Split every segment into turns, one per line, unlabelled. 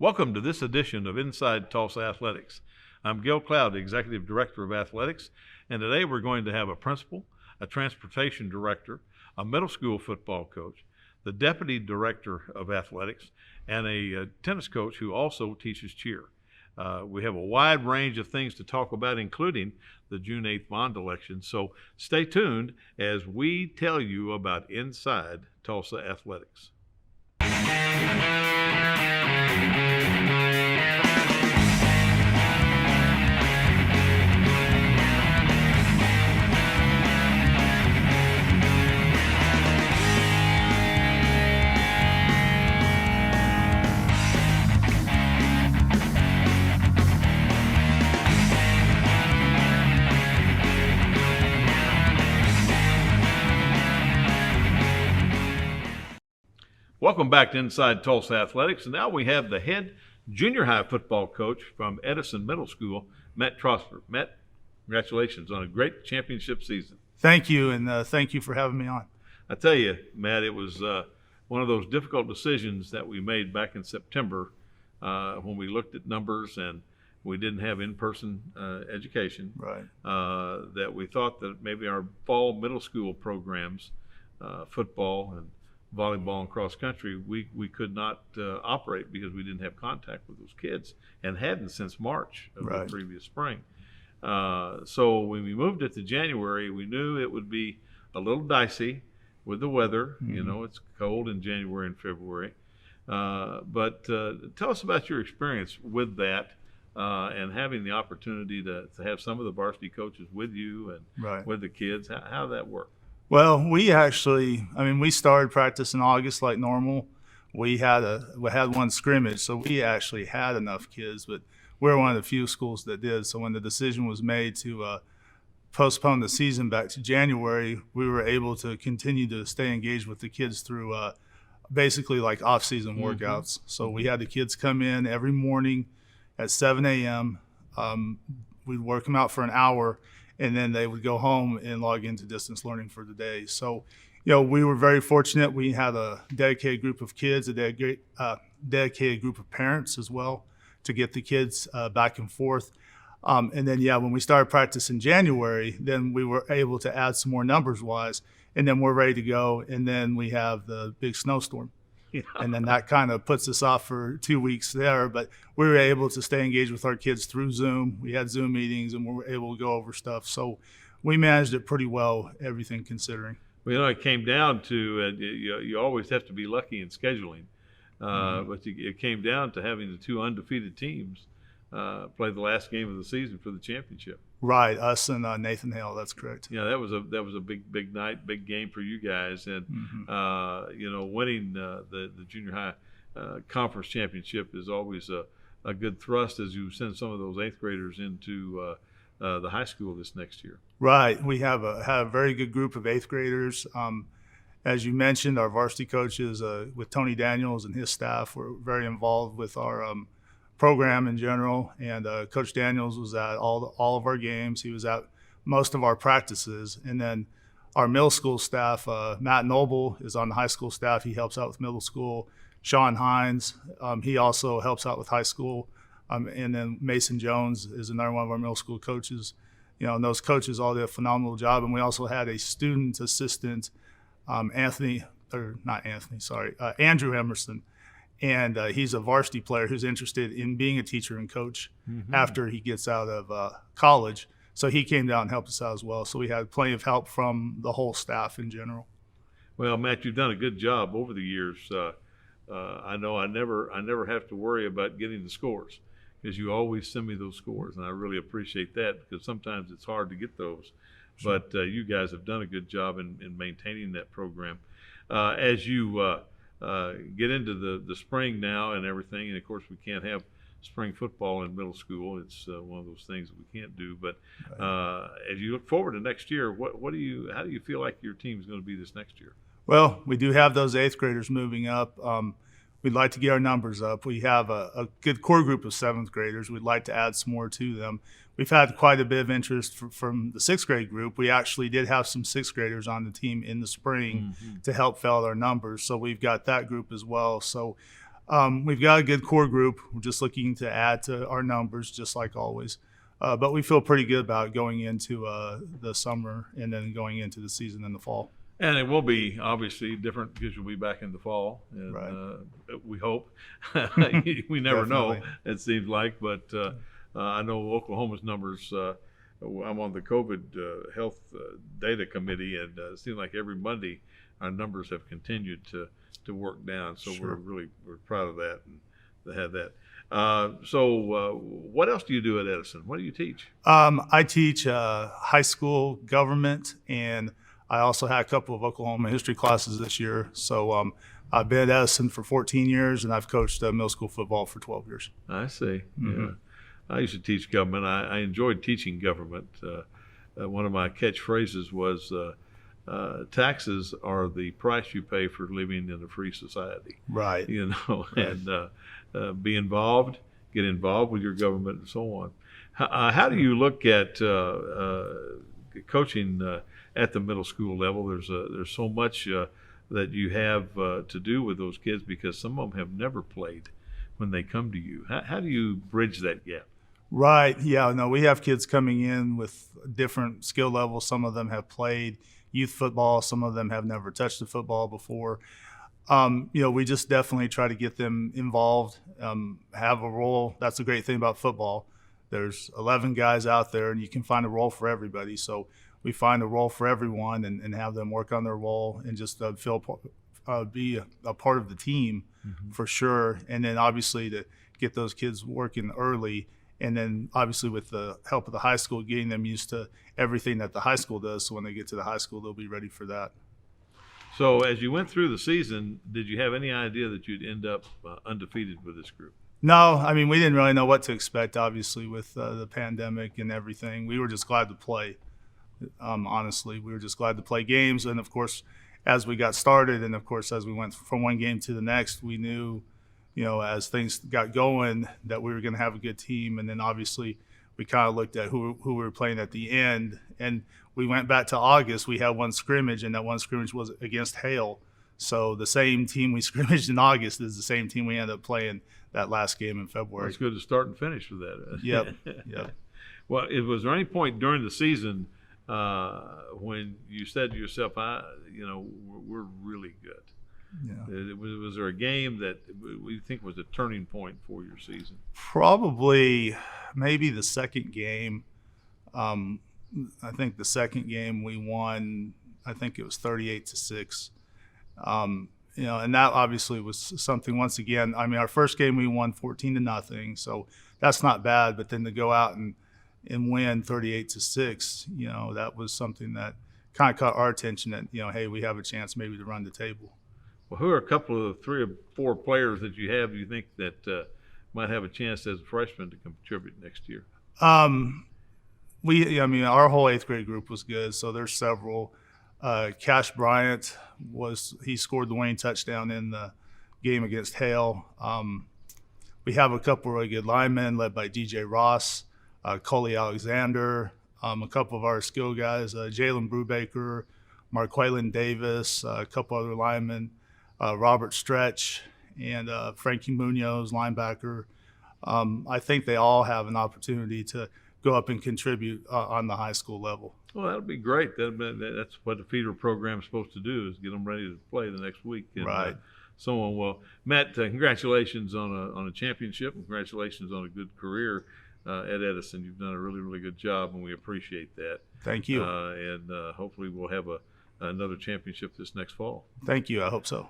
Welcome to this edition of Inside Tulsa Athletics. I'm Gil Cloud, the Executive Director of Athletics, and today we're going to have a principal, a transportation director, a middle school football coach, the Deputy Director of Athletics, and a tennis coach who also teaches cheer. We have a wide range of things to talk about, including the June 8th bond election, so stay tuned as we tell you about Inside Tulsa Athletics. Welcome back to Inside Tulsa Athletics, and now we have the head junior high football coach from Edison Middle School, Matt Trosper. Matt, congratulations on a great championship season.
Thank you, and thank you for having me on.
I tell you, Matt, it was one of those difficult decisions that we made back in September when we looked at numbers and we didn't have in-person education.
Right.
That we thought that maybe our fall middle school programs, football and volleyball and cross country, we could not operate because we didn't have contact with those kids and hadn't since March of the previous spring. So when we moved it to January, we knew it would be a little dicey with the weather. Mm-hmm. You know, it's cold in January and February. But tell us about your experience with that and having the opportunity to have some of the varsity coaches with you and with the kids. How did that work?
Well, we started practice in August like normal. We had one scrimmage, so we actually had enough kids, but we're one of the few schools that did. So when the decision was made to postpone the season back to January, we were able to continue to stay engaged with the kids through basically like off-season workouts. So we had the kids come in every morning at 7 a.m. We'd work them out for an hour, and then they would go home and log into distance learning for the day. So, you know, we were very fortunate. We had a dedicated group of kids, a dedicated group of parents as well to get the kids back and forth. And then, when we started practice in January, then we were able to add some more numbers-wise, and then we're ready to go. And then we have the big snowstorm. Yeah. And then that kind of puts us off for 2 weeks there, but we were able to stay engaged with our kids through Zoom. We had Zoom meetings and we were able to go over stuff. So we managed it pretty well, everything considering.
Well, you know, it came down to, you always have to be lucky in scheduling, but it came down to having the two undefeated teams play the last game of the season for the championship.
Right, us and Nathan Hale. That's correct.
Yeah, that was a big night, big game for you guys, and winning the junior high conference championship is always a good thrust as you send some of those eighth graders into the high school this next year.
Right, we have a very good group of eighth graders. As you mentioned, our varsity coaches with Tony Daniels and his staff were very involved with our program in general, and Coach Daniels was at all of our games. He was at most of our practices, and then our middle school staff, Matt Noble is on the high school staff. He helps out with middle school. Sean Hines, he also helps out with high school, and then Mason Jones is another one of our middle school coaches. You know, and those coaches all did a phenomenal job, and we also had a student assistant, Andrew Emerson. And he's a varsity player who's interested in being a teacher and coach after he gets out of college. So he came down and helped us out as well. So we had plenty of help from the whole staff in general.
Well, Matt, you've done a good job over the years. I know I never have to worry about getting the scores because you always send me those scores, and I really appreciate that because sometimes it's hard to get those. Sure. But you guys have done a good job in maintaining that program. As you get into the spring now and everything, and of course we can't have spring football in middle school. It's one of those things that we can't do. But as you look forward to next year, how do you feel like your team's going to be this next year?
Well, we do have those eighth graders moving up. We'd like to get our numbers up. We have a good core group of seventh graders. We'd like to add some more to them. We've had quite a bit of interest from the sixth grade group. We actually did have some sixth graders on the team in the spring to help fill out our numbers. So we've got that group as well. So We've got a good core group. We're just looking to add to our numbers, just like always. But we feel pretty good about going into the summer and then going into the season in the fall.
And it will be obviously different because you'll be back in the fall, and
Right.
we hope. We never know,
Definitely.
it seems like, but I know Oklahoma's numbers. I'm on the COVID health data committee, and it seems like every Monday our numbers have continued to work down. So
Sure.
we're proud of that and to have that. What else do you do at Edison? What do you teach?
I teach high school government, and I also had a couple of Oklahoma history classes this year. So I've been at Edison for 14 years, and I've coached middle school football for 12 years.
I see.
Mm-hmm.
Yeah. I used to teach government. I enjoyed teaching government. One of my catchphrases was taxes are the price you pay for living in a free society.
Right.
You know,
Right.
and get involved with your government and so on. How do you look at coaching at the middle school level? There's so much that you have to do with those kids because some of them have never played when they come to you. How do you bridge that gap?
Right. Yeah. No, we have kids coming in with different skill levels. Some of them have played youth football. Some of them have never touched a football before. We just definitely try to get them involved, have a role. That's the great thing about football. There's 11 guys out there, and you can find a role for everybody. So we find a role for everyone and have them work on their role and just be a part of the team for sure. And then obviously to get those kids working early. And then obviously with the help of the high school, getting them used to everything that the high school does. So when they get to the high school, they'll be ready for that.
So as you went through the season, did you have any idea that you'd end up undefeated with this group?
No, I mean, we didn't really know what to expect, obviously, with the pandemic and everything. We were just glad to play, honestly. We were just glad to play games. And, of course, as we got started and, of course, as we went from one game to the next, we knew, as things got going that we were going to have a good team. And then, obviously, we kind of looked at who we were playing at the end. And we went back to August. We had one scrimmage, and that one scrimmage was against Hale. So the same team we scrimmaged in August is the same team we ended up playing that last game in February.
Well, it's good to start and finish with that.
Yep.
Well, was there any point during the season when you said to yourself, we're really good?
Yeah.
Was there a game that we think was a turning point for your season?
Probably maybe the second game. I think the second game we won, I think it was 38-6. And that obviously was something, once again, I mean, our first game we won 14-0, so that's not bad, but then to go out and win 38-6, that was something that kind of caught our attention that, hey, we have a chance maybe to run the table.
Well, who are a couple of 3 or 4 players that you have you think that might have a chance as a freshman to contribute next year?
Our whole 8th grade group was good, so there's several. Cash Bryant he scored the winning touchdown in the game against Hale. We have a couple of really good linemen led by DJ Ross, Coley Alexander, a couple of our skill guys, Jalen Brubaker, Marquelin Davis, a couple other linemen, Robert Stretch, and Frankie Munoz, linebacker. I think they all have an opportunity to go up and contribute on the high school level.
Well, that'll be great. That's what the feeder program is supposed to do, is get them ready to play the next week. And,
right.
So on. Well, Matt, congratulations on a championship. Congratulations on a good career at Edison. You've done a really, really good job, and we appreciate that.
Thank you.
And hopefully we'll have another championship this next fall.
Thank you. I hope so.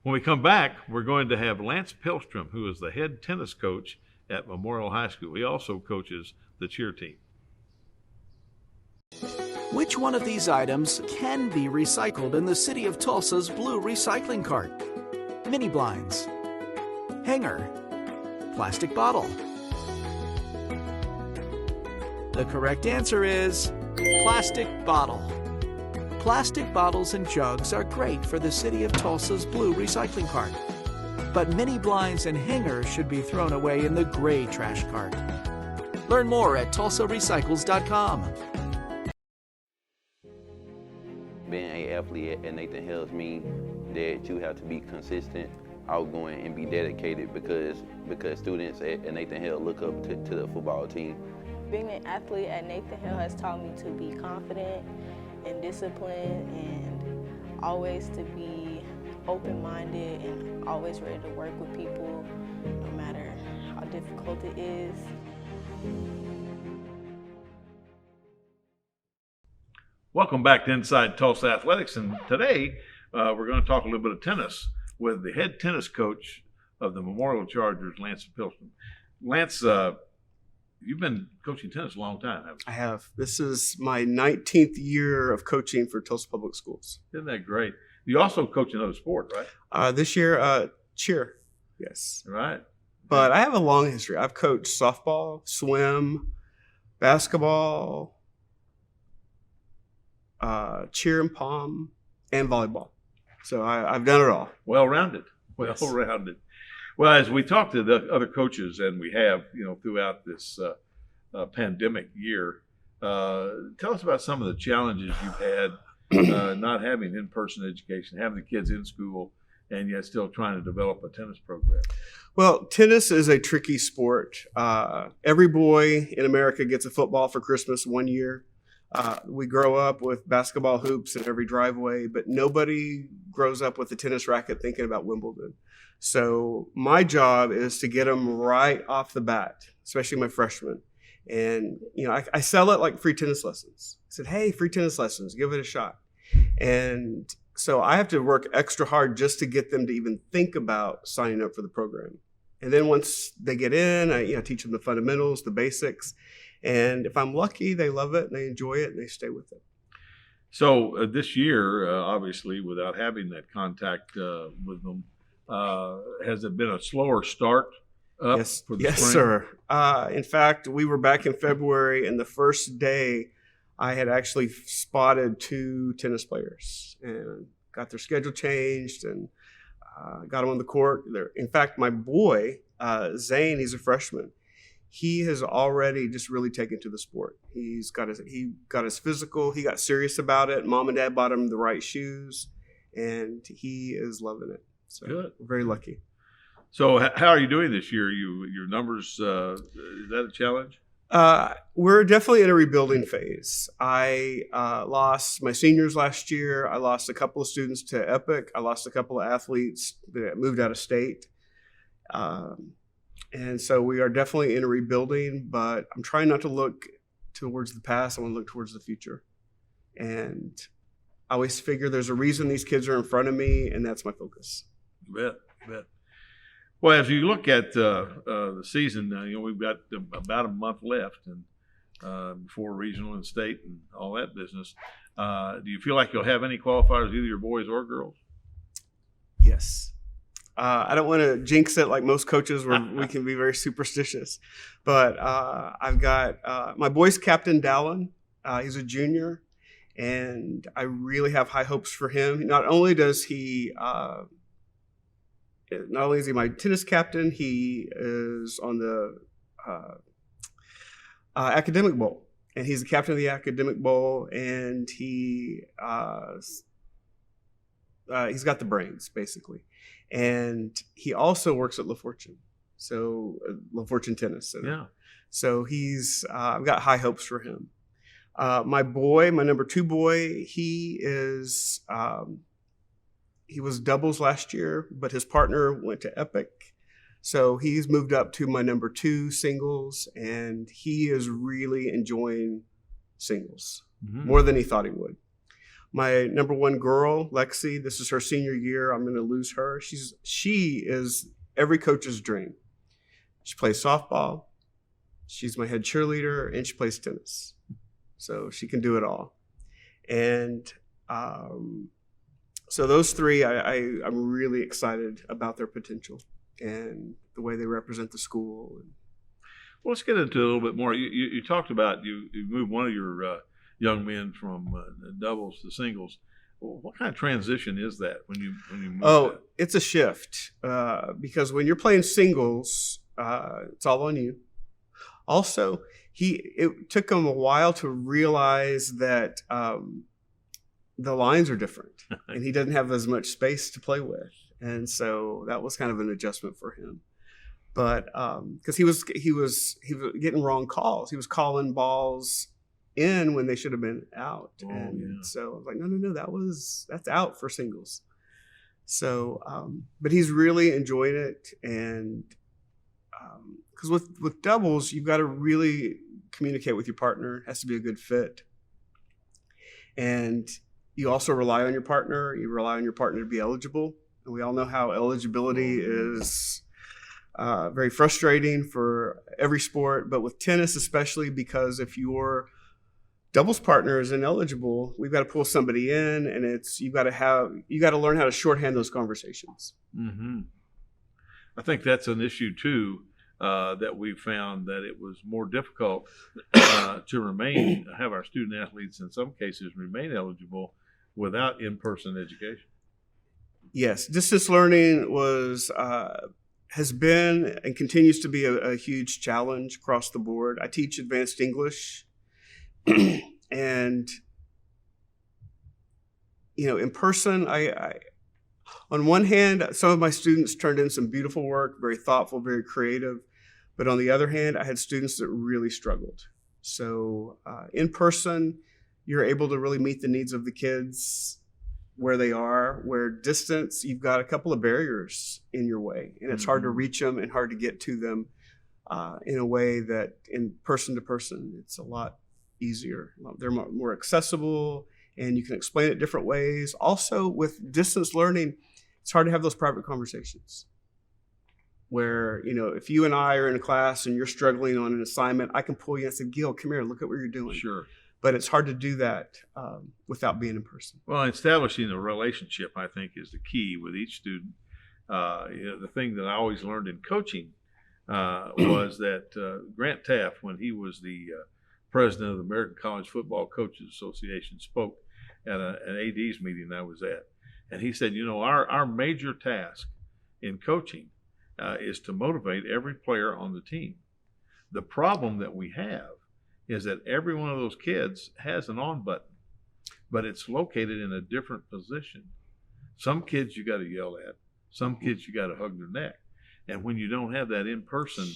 When we come back, we're going to have Lance Pilstrom, who is the head tennis coach at Memorial High School. He also coaches the cheer team.
Which one of these items can be recycled in the city of Tulsa's blue recycling cart? Mini blinds, hanger, plastic bottle. The correct answer is plastic bottle. Plastic bottles and jugs are great for the city of Tulsa's blue recycling cart. But mini blinds and hangers should be thrown away in the gray trash cart. Learn more at tulsarecycles.com.
Being an athlete at Nathan Hills means that you have to be consistent outgoing and be dedicated because students at Nathan Hale look up to the football team.
Being an athlete at Nathan Hale has taught me to be confident and disciplined and always to be open-minded and always ready to work with people no matter how difficult it is.
Welcome back to Inside Tulsa Athletics, and today we're going to talk a little bit of tennis with the head tennis coach of the Memorial Chargers, Lance Pilstrom. Lance, you've been coaching tennis a long time, haven't you?
I have. This is my 19th year of coaching for Tulsa Public Schools.
Isn't that great? You also coach another sport, right?
This year, cheer. Yes.
Right.
But I have a long history. I've coached softball, swim, basketball, cheer and pom, and volleyball. So I've done it all.
Well-rounded.
Yes.
Well-rounded. Well, as we talk to the other coaches, and we have, throughout this pandemic year, tell us about some of the challenges you've had not having in-person education, having the kids in school, and yet still trying to develop a tennis program.
Well, tennis is a tricky sport. Every boy in America gets a football for Christmas one year. We grow up with basketball hoops in every driveway, but nobody grows up with a tennis racket thinking about Wimbledon. So my job is to get them right off the bat, especially my freshmen. And, I sell it like free tennis lessons. I said, hey, free tennis lessons, give it a shot. And so I have to work extra hard just to get them to even think about signing up for the program. And then once they get in, I teach them the fundamentals, the basics. And if I'm lucky, they love it and they enjoy it and they stay with it.
So this year, obviously, without having that contact with them, has it been a slower start up for the
yes,
spring?
sir. In fact, we were back in February, and the first day I had actually spotted 2 tennis players and got their schedule changed and got them on the court. In fact, my boy, Zane, he's a freshman. He has already just really taken to the sport. He got his physical. He got serious about it. Mom and Dad bought him the right shoes, and he is loving it. So
Good.
We're very lucky.
So how are you doing this year? Your numbers, is that a challenge?
We're definitely in a rebuilding phase. I lost my seniors last year. I lost a couple of students to Epic. I lost a couple of athletes that moved out of state. And so we are definitely in a rebuilding, but I'm trying not to look towards the past. I want to look towards the future. And I always figure there's a reason these kids are in front of me, and that's my focus.
You bet. Well, as you look at the season, we've got about a month left, and before regional and state and all that business. Do you feel like you'll have any qualifiers, either your boys or girls?
Yes. I don't want to jinx it like most coaches where we can be very superstitious. But I've got my boys captain, Dallin. He's a junior, and I really have high hopes for him. Not only is he my tennis captain, he is on the academic bowl. And he's the captain of the academic bowl, and he's got the brains, basically. And he also works at La Fortune, so La Fortune Tennis Center.
Yeah.
So I've got high hopes for him. My boy, my number 2 boy, he was doubles last year, but his partner went to Epic. So he's moved up to my number 2 singles, and he is really enjoying singles more than he thought he would. My number 1 girl, Lexi, this is her senior year. I'm going to lose her. She is every coach's dream. She plays softball. She's my head cheerleader, and she plays tennis. So she can do it all. And so those 3, I'm really excited about their potential and the way they represent the school.
Well, let's get into it a little bit more. You talked about you moved one of your young men from doubles to singles. Well, what kind of transition is that when you move?
Oh, it's a shift because when you're playing singles, it's all on you. Also, it took him a while to realize that the lines are different, and he doesn't have as much space to play with. And so that was kind of an adjustment for him. But because he was getting wrong calls. He was calling balls in when they should have been out. So I was like, no, that's out for singles. So, but he's really enjoying it. And because with doubles, you've got to really communicate with your partner. It has to be a good fit. And you also rely on your partner. You rely on your partner to be eligible. And we all know how eligibility is very frustrating for every sport, but with tennis especially, because if your doubles partner is ineligible, we've got to pull somebody in, and you got to learn how to shorthand those conversations.
Mm-hmm. I think that's an issue too, that we found that it was more difficult to have our student athletes in some cases remain eligible without in-person education.
Yes, distance learning has been and continues to be a huge challenge across the board. I teach advanced English, and in person, I on one hand, some of my students turned in some beautiful work, very thoughtful, very creative, but on the other hand, I had students that really struggled. So in person, you're able to really meet the needs of the kids where they are. Where distance, you've got a couple of barriers in your way, and it's hard to reach them and hard to get to them in a way that in person to person, it's a lot easier. They're more accessible, and you can explain it different ways. Also, with distance learning, it's hard to have those private conversations where, if you and I are in a class and you're struggling on an assignment, I can pull you and say, Gil, come here, look at what you're doing.
Sure.
But it's hard to do that without being in person.
Well, establishing a relationship, I think, is the key with each student. The thing that I always learned in coaching was that Grant Taft, when he was the president of the American College Football Coaches Association, spoke at an AD's meeting I was at. And he said, our major task in coaching is to motivate every player on the team. The problem that we have is that every one of those kids has an on button, but it's located in a different position. Some kids you got to yell at. Some kids you got to hug their neck. And when you don't have that in-person,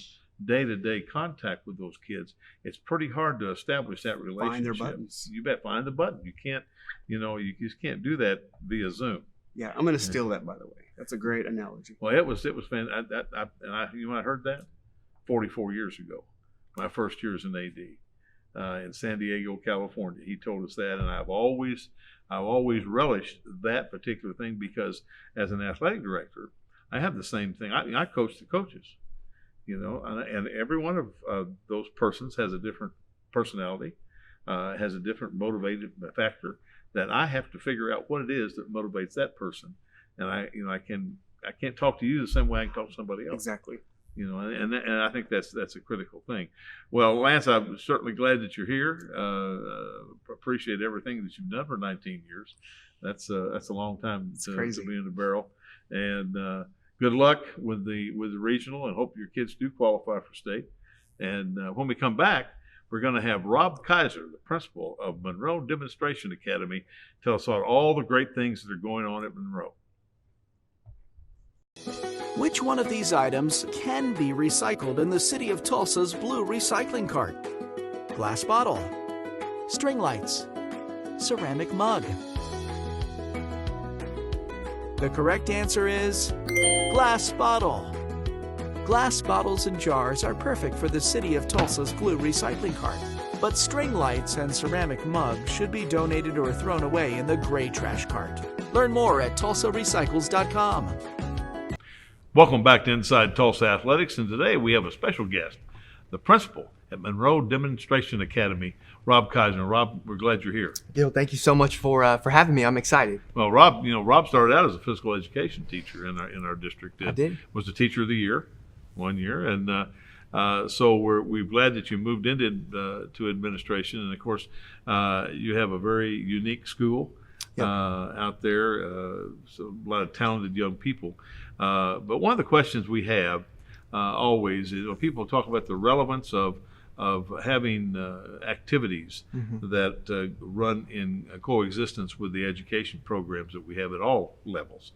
day-to-day contact with those kids, it's pretty hard to establish that relationship.
Find their buttons.
You bet, find the button. You can't, you just can't do that via Zoom.
Yeah, I'm going to steal that, by the way. That's a great analogy.
Well, it was fantastic. You might have heard that 44 years ago, my first year as an AD in San Diego, California. He told us that, and I've always relished that particular thing because as an athletic director, I have the same thing. I coach the coaches, and every one of those persons has a different personality, has a different motivated factor that I have to figure out what it is that motivates that person. And I can't talk to you the same way I can talk to somebody else.
Exactly.
And I think that's a critical thing. Well, Lance, I'm certainly glad that you're here. Appreciate everything that you've done for 19 years. That's a long time to be in the barrel. And good luck with the regional, and hope your kids do qualify for state. And when we come back, we're going to have Rob Kaiser, the principal of Monroe Demonstration Academy, tell us about all the great things that are going on at Monroe.
Which one of these items can be recycled in the city of Tulsa's blue recycling cart? Glass bottle, string lights, ceramic mug. The correct answer is glass bottle. Glass bottles and jars are perfect for the city of Tulsa's blue recycling cart, but string lights and ceramic mugs should be donated or thrown away in the gray trash cart. Learn more at tulsarecycles.com.
Welcome back to Inside Tulsa Athletics, and today we have a special guest, the principal at Monroe Demonstration Academy, Rob Kaiser. Rob, we're glad you're here.
Gil, thank you so much for having me. I'm excited.
Well, Rob, Rob started out as a physical education teacher in our district.
I did.
Was the teacher of the year, 1 year, and so we're glad that you moved into to administration. And of course, you have a very unique school.
Yep.
Out there, so a lot of talented young people. But one of the questions we have always is when people talk about the relevance of having activities that run in coexistence with the education programs that we have at all levels.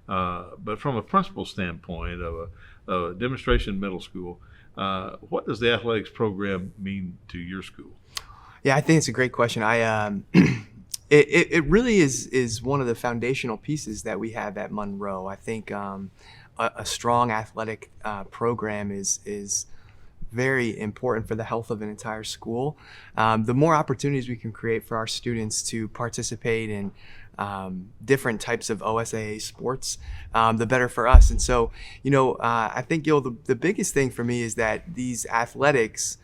But from a principal standpoint of a demonstration middle school, what does the athletics program mean to your school?
Yeah, I think it's a great question. It really is one of the foundational pieces that we have at Monroe. I think a strong athletic program is very important for the health of an entire school. The more opportunities we can create for our students to participate in different types of OSAA sports, the better for us. And so, I think, the biggest thing for me is that these athletics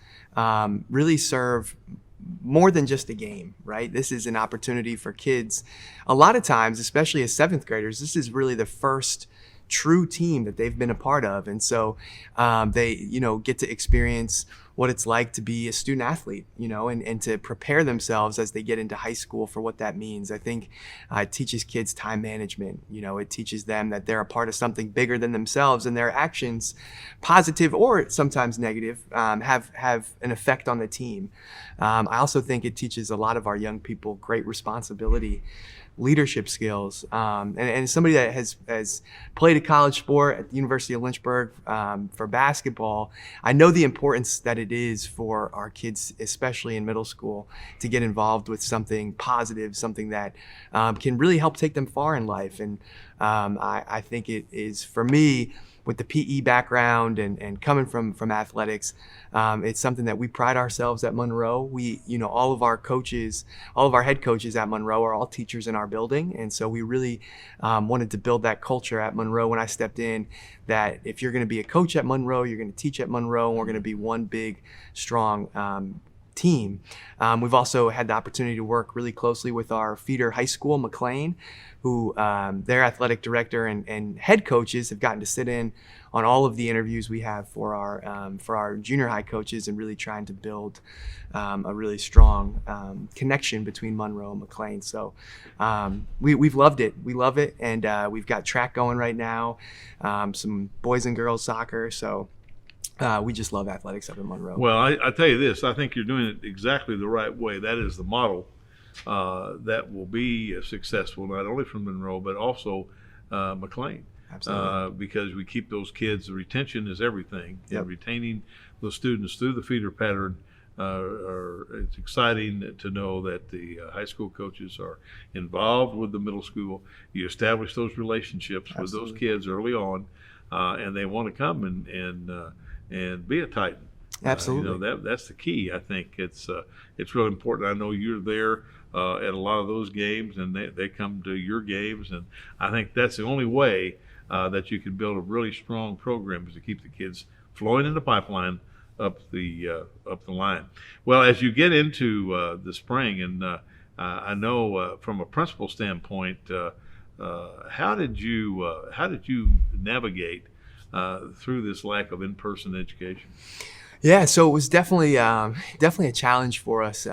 really serve more than just a game, right? This is an opportunity for kids. A lot of times, especially as seventh graders, this is really the first true team that they've been a part of. And so they, get to experience what it's like to be a student athlete, and to prepare themselves as they get into high school for what that means. I think it teaches kids time management. It teaches them that they're a part of something bigger than themselves, and their actions, positive or sometimes negative, have an effect on the team. I also think it teaches a lot of our young people great responsibility, leadership skills, and somebody that has played a college sport at the University of Lynchburg for basketball, I know the importance that it is for our kids, especially in middle school, to get involved with something positive, something that can really help take them far in life. And I think it is, for me, with the PE background and coming from athletics, it's something that we pride ourselves at Monroe. We, all of our coaches, all of our head coaches at Monroe are all teachers in our building. And so we really wanted to build that culture at Monroe when I stepped in, that if you're going to be a coach at Monroe, you're going to teach at Monroe, and we're going to be one big, strong team. We've also had the opportunity to work really closely with our feeder high school, McLean, who their athletic director and head coaches have gotten to sit in on all of the interviews we have for our junior high coaches, and really trying to build a really strong connection between Monroe and McLean. So we've loved it. We love it. And we've got track going right now, some boys and girls soccer. So we just love athletics up in Monroe.
Well, I tell you this, I think you're doing it exactly the right way. That is the model that will be successful, not only from Monroe, but also McLean.
Absolutely.
Because we keep those kids, the retention is everything.
Yep.
And retaining those students through the feeder pattern, it's exciting to know that the high school coaches are involved with the middle school. You establish those relationships with those kids early on, and they want to come and be a Titan.
Absolutely.
That's the key. I think it's really important. I know you're there at a lot of those games, and they come to your games, and I think that's the only way that you can build a really strong program, is to keep the kids flowing in the pipeline up the line. Well, as you get into the spring, and I know from a principal standpoint, how did you navigate through this lack of in-person education?
Yeah, so it was definitely a challenge for us.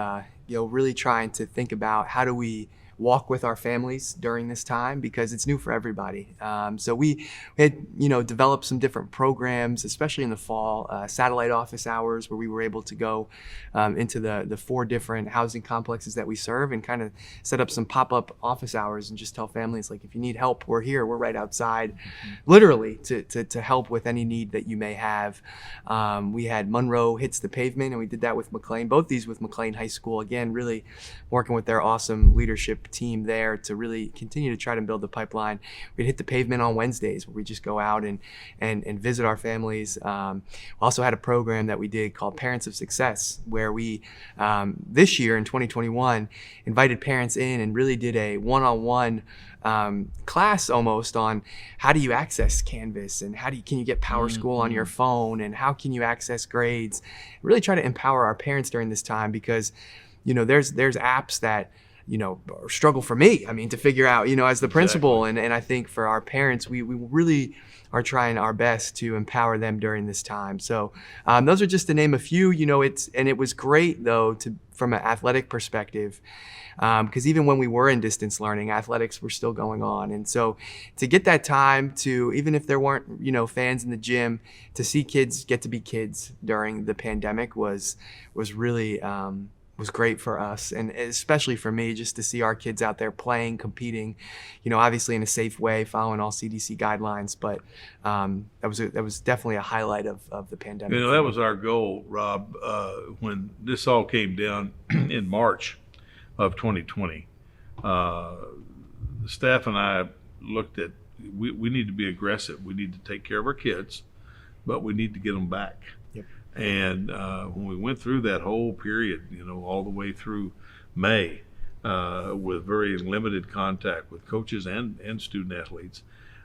Really trying to think about how do we walk with our families during this time, because it's new for everybody. So we had, developed some different programs, especially in the fall, satellite office hours, where we were able to go into the 4 different housing complexes that we serve, and kind of set up some pop-up office hours and just tell families, like, if you need help, we're here, we're right outside, literally to help with any need that you may have. We had Monroe Hits the Pavement, and we did that with McLean, both these with McLean High School, again, really working with their awesome leadership team there to really continue to try to build the pipeline. We'd hit the pavement on Wednesdays, where we just go out and visit our families. We also had a program that we did called Parents of Success, where we this year in 2021 invited parents in and really did a one-on-one class almost on how do you access Canvas, and can you get PowerSchool on your phone, and how can you access grades. Really try to empower our parents during this time, because there's apps that struggle for me, to figure out, as the principal. And I think for our parents, we really are trying our best to empower them during this time. So those are just to name a few. It was great, though, from an athletic perspective, because even when we were in distance learning, athletics were still going on. And so to get that time to, even if there weren't, fans in the gym, to see kids get to be kids during the pandemic was really was great for us, and especially for me, just to see our kids out there playing, competing, obviously in a safe way, following all CDC guidelines. But that was definitely a highlight of the pandemic.
That was our goal, Rob, when this all came down in March of 2020. The staff and I looked at, we need to be aggressive. We need to take care of our kids, but we need to get them back. And when we went through that whole period, all the way through May, with very limited contact with coaches and student athletes,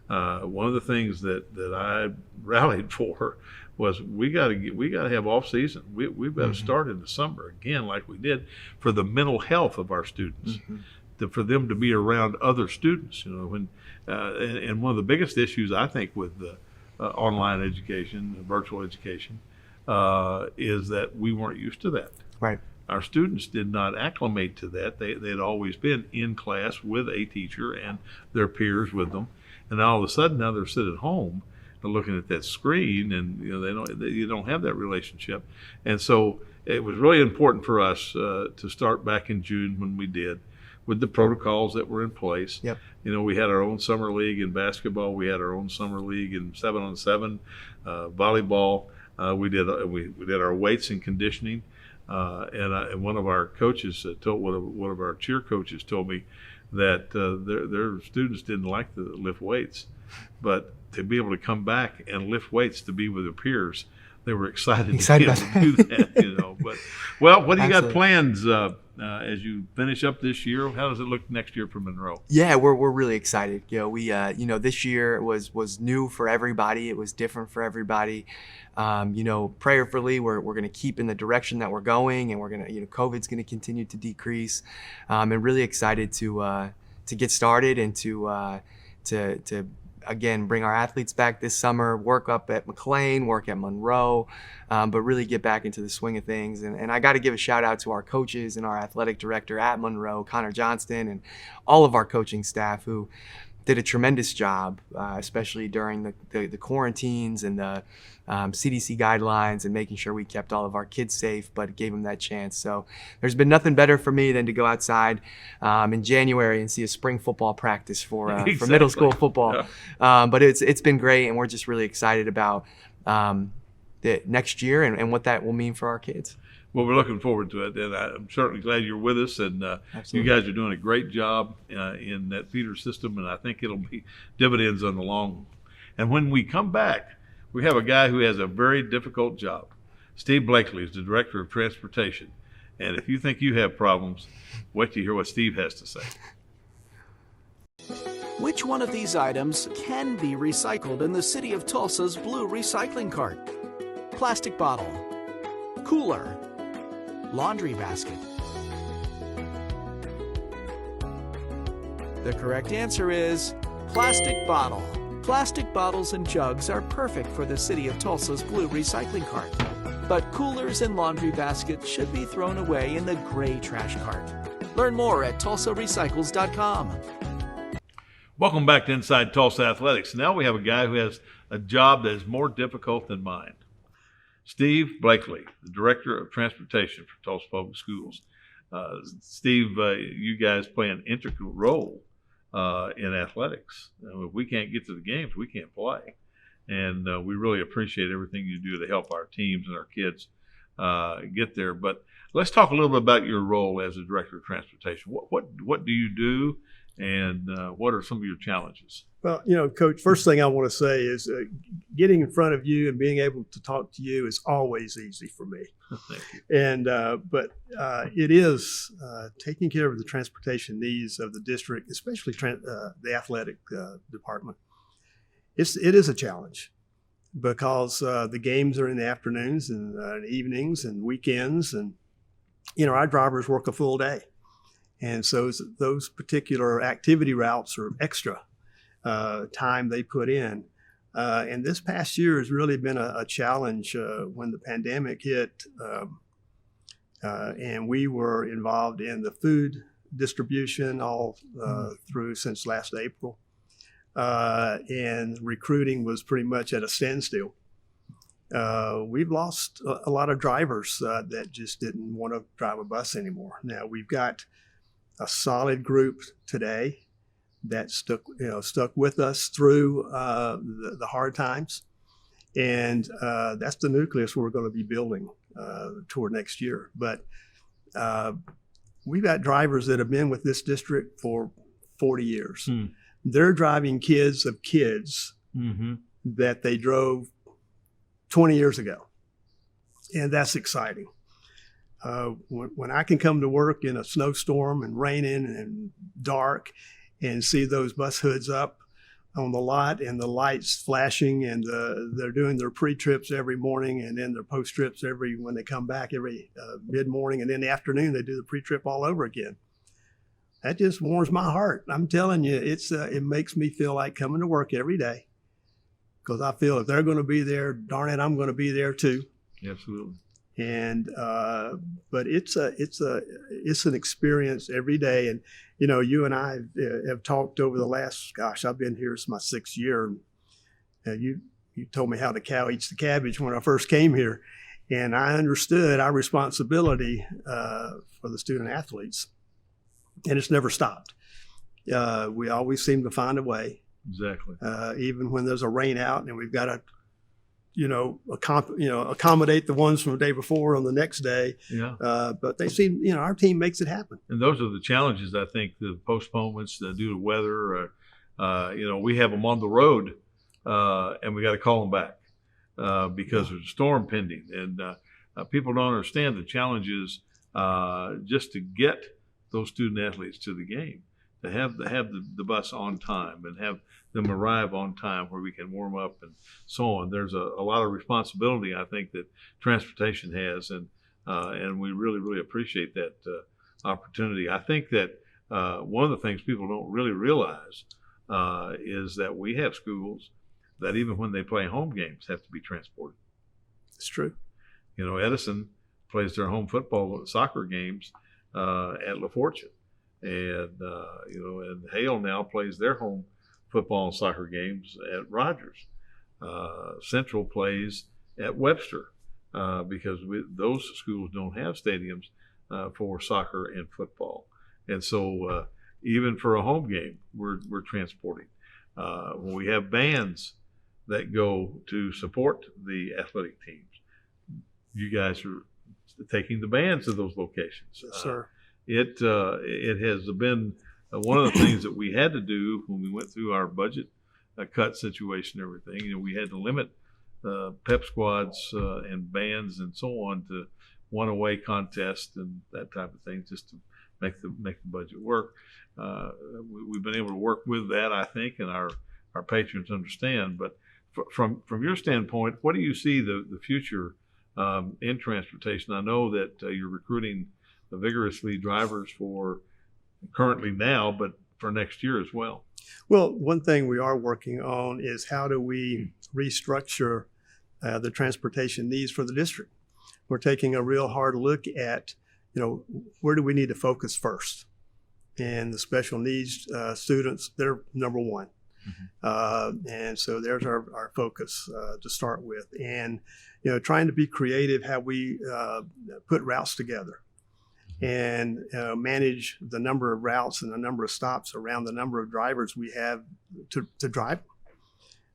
one of the things that I rallied for was we got to have off season. We've got to start in the summer again, like we did, for the mental health of our students, for them to be around other students. And one of the biggest issues I think with the online education, virtual education, is that we weren't used to that.
Right.
Our students did not acclimate to that. They'd always been in class with a teacher and their peers with them, and all of a sudden now they're sitting at home and looking at that screen, and you don't have that relationship. And so it was really important for us to start back in June when we did, with the protocols that were in place.
Yep.
We had our own summer league in basketball. We had our own summer league in 7-on-7 volleyball. We did our weights and conditioning, and one of our coaches one of our cheer coaches told me that their students didn't like to lift weights, but to be able to come back and lift weights to be with their peers, they were excited to be able to do that. But what do you got plans as you finish up this year? How does it look next year for Monroe?
Yeah, we're really excited. We this year was new for everybody. It was different for everybody. Prayerfully, we're going to keep in the direction that we're going, and we're going to, COVID's going to continue to decrease, and really excited to get started and to again bring our athletes back this summer, work up at McLean, work at Monroe, but really get back into the swing of things. And I got to give a shout out to our coaches and our athletic director at Monroe, Connor Johnston, and all of our coaching staff who did a tremendous job, especially during the quarantines and the CDC guidelines, and making sure we kept all of our kids safe, but gave them that chance. So there's been nothing better for me than to go outside in January and see a spring football practice for middle school football. Yeah. But it's been great, and we're just really excited about the next year and what that will mean for our kids.
Well, we're looking forward to it, and I'm certainly glad you're with us. And you guys are doing a great job in that feeder system, and I think it'll be dividends on the long. And when we come back, we have a guy who has a very difficult job. Steve Blakley is the Director of Transportation. And if you think you have problems, wait till you hear what Steve has to say.
Which one of these items can be recycled in the city of Tulsa's blue recycling cart? Plastic bottle, cooler, laundry basket. The correct answer is plastic bottle. Plastic bottles and jugs are perfect for the city of Tulsa's blue recycling cart. But coolers and laundry baskets should be thrown away in the gray trash cart. Learn more at tulsarecycles.com.
Welcome back to Inside Tulsa Athletics. Now we have a guy who has a job that is more difficult than mine. Steve Blakley, the Director of Transportation for Tulsa Public Schools. Steve, you guys play an integral role in athletics. If we can't get to the games, we can't play. And we really appreciate everything you do to help our teams and our kids get there. But let's talk a little bit about your role as the Director of Transportation. What do you do, and what are some of your challenges?
Well, Coach, first thing I want to say is getting in front of you and being able to talk to you is always easy for me.
Thank you.
And but it is taking care of the transportation needs of the district, especially the athletic department. It is a challenge because the games are in the afternoons and evenings and weekends, and our drivers work a full day, and so those particular activity routes are extra time they put in. And this past year has really been a challenge when the pandemic hit, and we were involved in the food distribution all through since last April. And recruiting was pretty much at a standstill. we've lost a lot of drivers that just didn't want to drive a bus anymore. Now we've got a solid group today that stuck with us through the hard times, and that's the nucleus we're going to be building toward next year. But we've got drivers that have been with this district for 40 years. They're driving kids of kids that they drove 20 years ago, and that's exciting. When I can come to work in a snowstorm and raining and dark and see those bus hoods up on the lot and the lights flashing, and they're doing their pre-trips every morning and then their post-trips when they come back every mid-morning, and in the afternoon they do the pre-trip all over again. That just warms my heart. I'm telling you, it makes me feel like coming to work every day, because I feel if they're going to be there, darn it, I'm going to be there too.
Absolutely.
And but it's an experience every day. And you and I have talked over the last, I've been here, it's my 6th year. And you told me how the cow eats the cabbage when I first came here, and I understood our responsibility for the student athletes, and it's never stopped. We always seem to find a way.
Exactly.
Even when there's a rain out and we've got to, accommodate the ones from the day before on the next day. Yeah. But they seem, our team makes it happen.
And those are the challenges, I think, the postponements due to weather. We have them on the road, and we got to call them back because there's a storm pending. And people don't understand the challenges just to get those student athletes to the game, to have the bus on time and have them arrive on time where we can warm up and so on. There's a lot of responsibility, I think, that transportation has, and we really, really appreciate that opportunity. I think that one of the things people don't really realize is that we have schools that even when they play home games have to be transported.
It's true.
Edison plays their home soccer games at La Fortune. And and Hale now plays their home football and soccer games at Rogers. Central plays at Webster because those schools don't have stadiums for soccer and football. And so even for a home game, we're transporting. When we have bands that go to support the athletic teams, you guys are taking the bands to those locations.
Yes, sir.
It has been one of the things that we had to do when we went through our budget cut situation and everything. We had to limit pep squads and bands and so on to one-away contest and that type of thing, just to make the budget work. We've been able to work with that, I think, and our patrons understand. But from your standpoint, what do you see the future in transportation? I know that you're recruiting vigorously drivers for currently now, but for next year as well.
Well, one thing we are working on is how do we restructure the transportation needs for the district. We're taking a real hard look at, where do we need to focus first? And the special needs students, they're number one. And so there's our focus to start with. And, trying to be creative how we put routes together and manage the number of routes and the number of stops around the number of drivers we have to drive.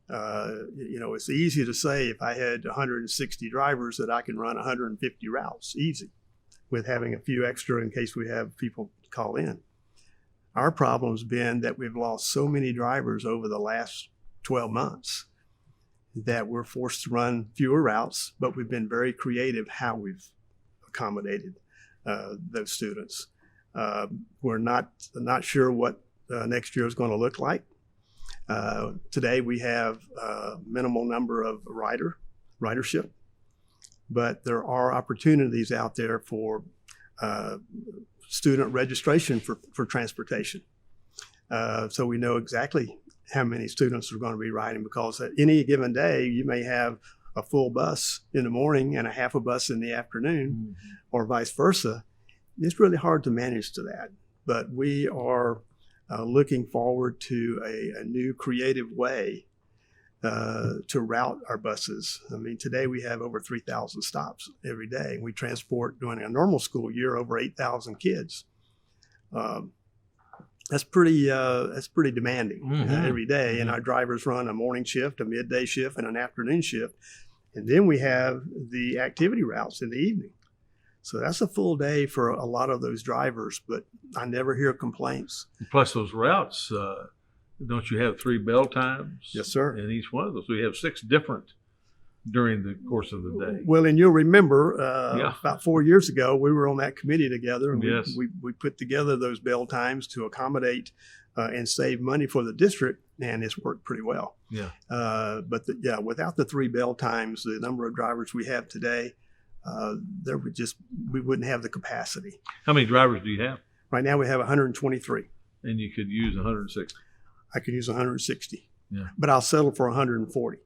It's easy to say if I had 160 drivers that I can run 150 routes, easy, with having a few extra in case we have people call in. Our problem's been that we've lost so many drivers over the last 12 months that we're forced to run fewer routes, but we've been very creative how we've accommodated those students. We're not sure what next year is going to look like. Today we have a minimal number of ridership, but there are opportunities out there for student registration for transportation. So we know exactly how many students are going to be riding, because at any given day you may have a full bus in the morning and a half a bus in the afternoon, or vice versa. It's really hard to manage to that, but we are looking forward to a new creative way to route our buses. I mean, today we have over 3,000 stops every day. We transport, during a normal school year, over 8,000 kids. That's pretty demanding every day. And our drivers run a morning shift, a midday shift, and an afternoon shift. And then we have the activity routes in the evening. So that's a full day for a lot of those drivers, but I never hear complaints.
Plus those routes, don't you have 3 bell times?
Yes, sir.
In each one of those. We have 6 different during the course of the day.
Well, and you'll remember
Yeah.
about 4 years ago, we were on that committee together, and
Yes.
we put together those bell times to accommodate and save money for the district, and it's worked pretty well.
Yeah.
But without the 3 bell times, the number of drivers we have today, we wouldn't have the capacity.
How many drivers do you have?
Right now we have 123.
And you could use 160.
I could use 160,
Yeah.
but I'll settle for 140.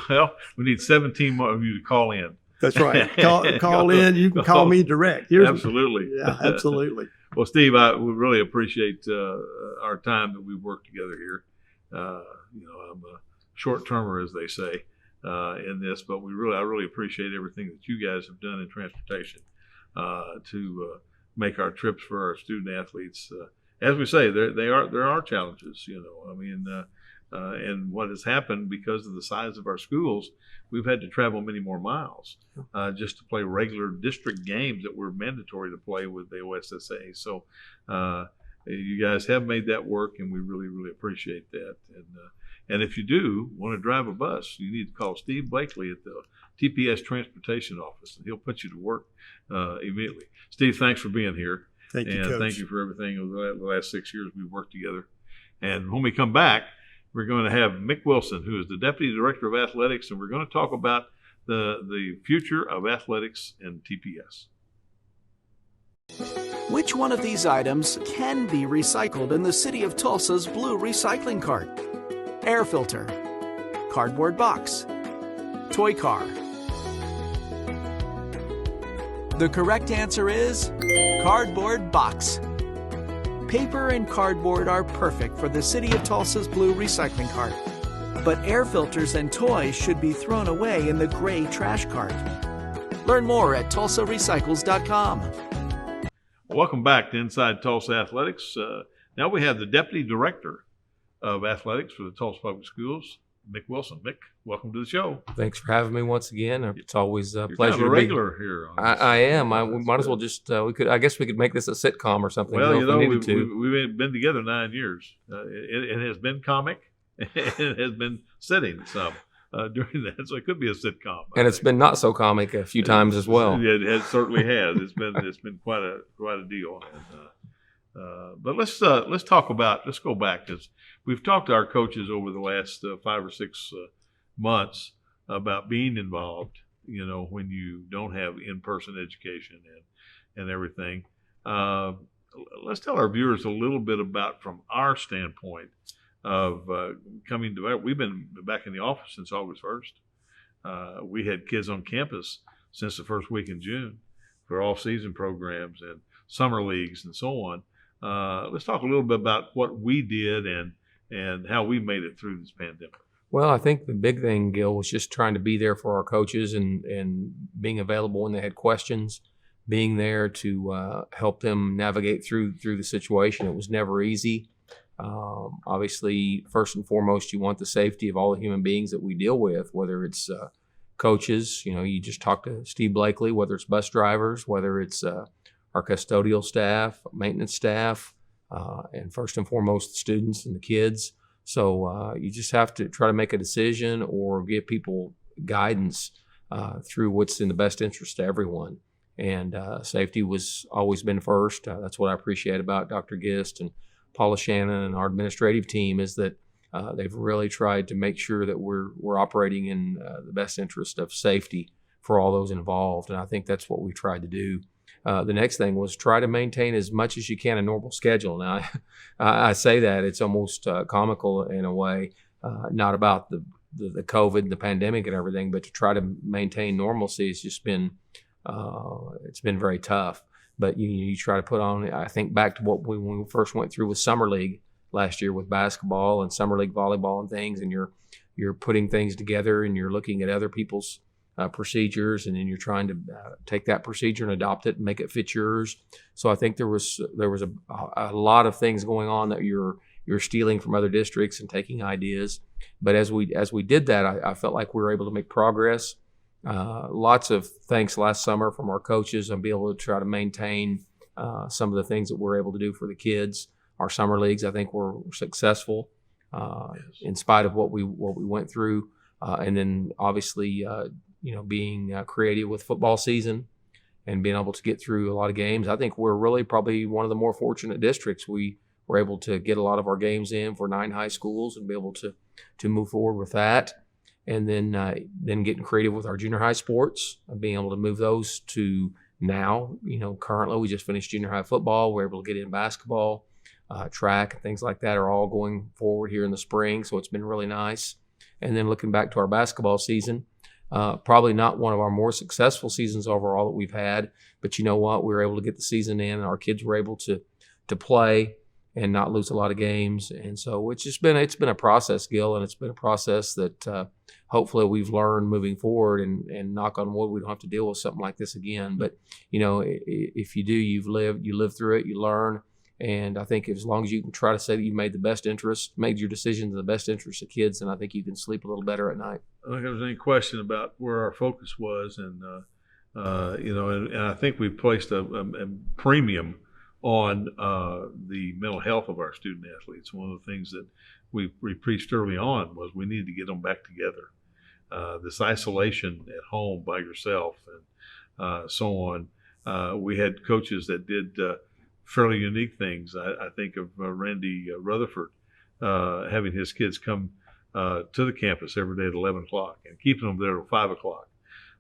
Well, we need 17 more of you to call in.
That's right. Call in. You can call me direct.
Absolutely.
Yeah, absolutely.
Well, Steve, we really appreciate our time that we've worked together here. I'm a short-termer, as they say, in this, but I really appreciate everything that you guys have done in transportation to make our trips for our student athletes. As we say, there are challenges. And what has happened because of the size of our schools, we've had to travel many more miles just to play regular district games that were mandatory to play with the OSSA. So you guys have made that work, and we really, really appreciate that. And if you do want to drive a bus, you need to call Steve Blakley at the TPS Transportation Office, and he'll put you to work immediately. Steve, thanks for being here.
Thank you,
and
Coach.
thank you for everything over the last 6 years we've worked together. And when we come back, we're going to have Mick Wilson, who is the Deputy Director of Athletics, and we're going to talk about the future of athletics and TPS.
Which one of these items can be recycled in the city of Tulsa's blue recycling cart? Air filter, cardboard box, toy car. The correct answer is cardboard box. Paper and cardboard are perfect for the city of Tulsa's blue recycling cart. But air filters and toys should be thrown away in the gray trash cart. Learn more at tulsarecycles.com.
Welcome back to Inside Tulsa Athletics. Now we have the Deputy Director of Athletics for the Tulsa Public Schools, Mick Wilson. Mick, welcome to the show.
Thanks for having me once again. It's always a
You're
pleasure
kind of a
to be
regular here.
I am. We might as well just I guess we could make this a sitcom or something.
Well,
if we needed to.
we've been together 9 years. It has been comic. It has been setting some during that, so it could be a sitcom.
And it's been not so comic a few times as well.
It certainly has. It's been quite a deal. But let's go back, because we've talked to our coaches over the last 5 or 6 months about being involved. When you don't have in-person education and everything. Let's tell our viewers a little bit about, from our standpoint, of coming to. We've been back in the office since August 1st. We had kids on campus since the first week in June for off-season programs and summer leagues and so on. Let's talk a little bit about what we did and how we made it through this pandemic.
Well, I think the big thing, Gil, was just trying to be there for our coaches and being available when they had questions, being there to help them navigate through the situation. It was never easy. Obviously, first and foremost, you want the safety of all the human beings that we deal with, whether it's coaches. You just talk to Steve Blakley, whether it's bus drivers, whether it's our custodial staff, maintenance staff, and first and foremost, the students and the kids. So you just have to try to make a decision or give people guidance through what's in the best interest of everyone. And safety was always been first. That's what I appreciate about Dr. Gist and Paula Shannon and our administrative team, is that they've really tried to make sure that we're operating in the best interest of safety for all those involved. And I think that's what we tried to do. The next thing was try to maintain as much as you can a normal schedule. Now, I say that it's almost comical in a way, not about the COVID, the pandemic and everything, but to try to maintain normalcy has just been, it's been very tough. But you try to put on, I think back to when we first went through with Summer League last year with basketball and summer league volleyball and things, and you're putting things together and you're looking at other people's procedures, and then you're trying to take that procedure and adopt it and make it fit yours. So I think there was a lot of things going on that you're stealing from other districts and taking ideas. But as we did that, I felt like we were able to make progress. Lots of thanks last summer from our coaches and be able to try to maintain some of the things that we're able to do for the kids. Our summer leagues, I think, were successful in spite of what we went through, and then obviously being creative with football season and being able to get through a lot of games. I think we're really probably one of the more fortunate districts. We were able to get a lot of our games in for 9 high schools and be able to move forward with that. And then getting creative with our junior high sports, being able to move those to now. Currently we just finished junior high football. We're able to get in basketball, track, and things like that are all going forward here in the spring. So it's been really nice. And then looking back to our basketball season, probably not one of our more successful seasons overall that we've had, but you know what? We were able to get the season in, and our kids were able to play and not lose a lot of games. And so it's been a process, Gil, and it's been a process that hopefully we've learned moving forward, and knock on wood, we don't have to deal with something like this again. But if you do, you live through it, you learn. And I think as long as you can try to say that you made your decisions in the best interest of kids, then I think you can sleep a little better at night.
I don't think there was any question about where our focus was, and I think we placed a premium on the mental health of our student athletes. One of the things that we preached early on was we needed to get them back together. This isolation at home by yourself and so on. We had coaches that did fairly unique things. I think of Randy Rutherford having his kids come to the campus every day at 11 o'clock and keeping them there at 5 o'clock.